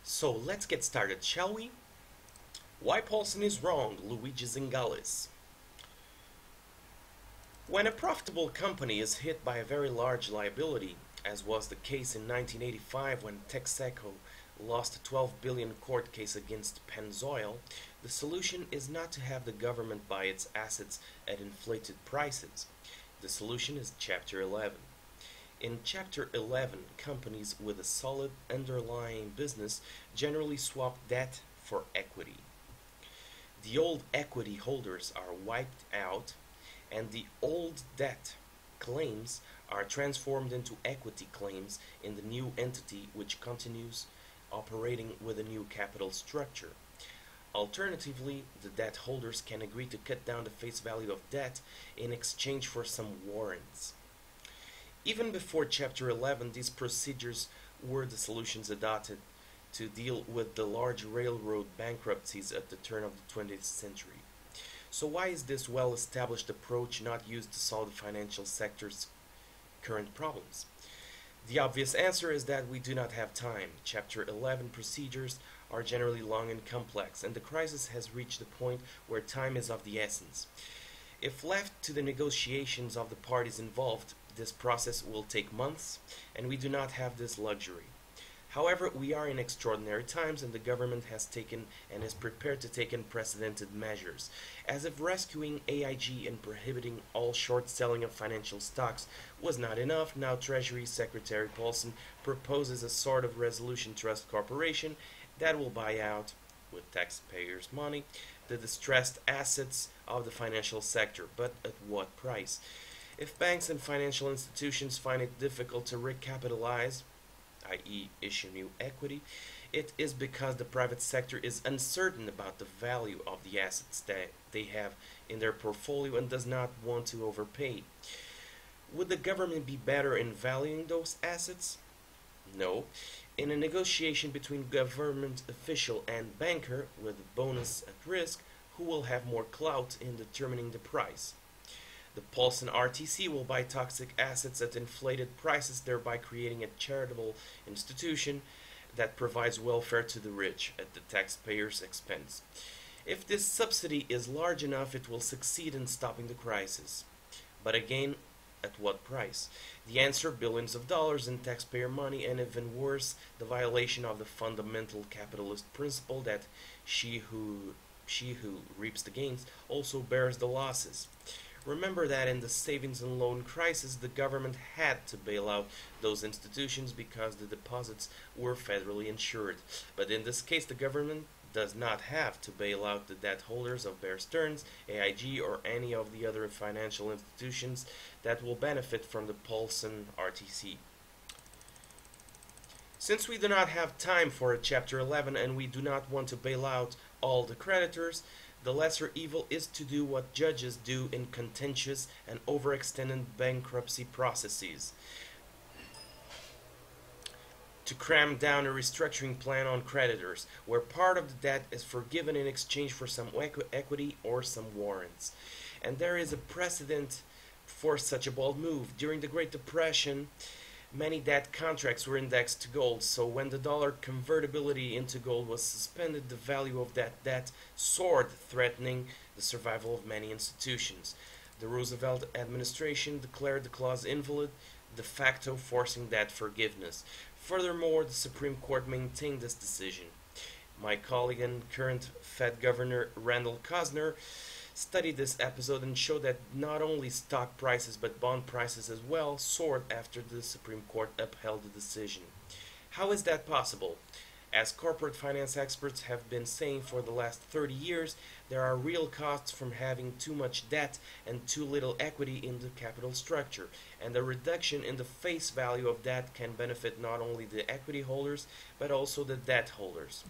So let's get started, shall we? Why Paulson is wrong, Luigi Zingales. When a profitable company is hit by a very large liability, as was the case in 1985 when Texaco lost a 12 billion court case against Pennzoil, the solution is not to have the government buy its assets at inflated prices. The solution is Chapter 11. In Chapter 11, companies with a solid underlying business generally swap debt for equity. The old equity holders are wiped out, and the old debt claims are transformed into equity claims in the new entity, which continues operating with a new capital structure. Alternatively, the debt holders can agree to cut down the face value of debt in exchange for some warrants. Even before Chapter 11, these procedures were the solutions adopted to deal with the large railroad bankruptcies at the turn of the 20th century. So why is this well-established approach not used to solve the financial sector's current problems? The obvious answer is that we do not have time. Chapter 11 procedures are generally long and complex, and the crisis has reached the point where time is of the essence. If left to the negotiations of the parties involved, this process will take months, and we do not have this luxury. However, we are in extraordinary times, and the government has taken and is prepared to take unprecedented measures. As if rescuing AIG and prohibiting all short selling of financial stocks was not enough, now Treasury Secretary Paulson proposes a sort of resolution trust corporation that will buy out, with taxpayers' money, the distressed assets of the financial sector. But at what price? If banks and financial institutions find it difficult to recapitalize, i.e. issue new equity, it is because the private sector is uncertain about the value of the assets that they have in their portfolio and does not want to overpay. Would the government be better in valuing those assets? No. In a negotiation between government official and banker with a bonus at risk, who will have more clout in determining the price? The Paulson RTC will buy toxic assets at inflated prices, thereby creating a charitable institution that provides welfare to the rich at the taxpayer's expense. If this subsidy is large enough, it will succeed in stopping the crisis. But again, at what price? The answer: billions of dollars in taxpayer money, and even worse, the violation of the fundamental capitalist principle that she who reaps the gains also bears the losses. Remember that in the savings and loan crisis, the government had to bail out those institutions because the deposits were federally insured. But in this case, the government does not have to bail out the debt holders of Bear Stearns, AIG, or any of the other financial institutions that will benefit from the Paulson RTC. Since we do not have time for a Chapter 11 and we do not want to bail out all the creditors, the lesser evil is to do what judges do in contentious and overextended bankruptcy processes: to cram down a restructuring plan on creditors, where part of the debt is forgiven in exchange for some equity or some warrants. And there is a precedent for such a bold move. During the Great Depression, many debt contracts were indexed to gold, so when the dollar convertibility into gold was suspended, the value of that debt soared, threatening the survival of many institutions. The Roosevelt administration declared the clause invalid, de facto forcing debt forgiveness. Furthermore, the Supreme Court maintained this decision. My colleague and current Fed Governor Randall Posner studied this episode and showed that not only stock prices but bond prices as well soared after the Supreme Court upheld the decision. How is that possible? As corporate finance experts have been saying for the last 30 years, there are real costs from having too much debt and too little equity in the capital structure, and a reduction in the face value of debt can benefit not only the equity holders but also the debt holders.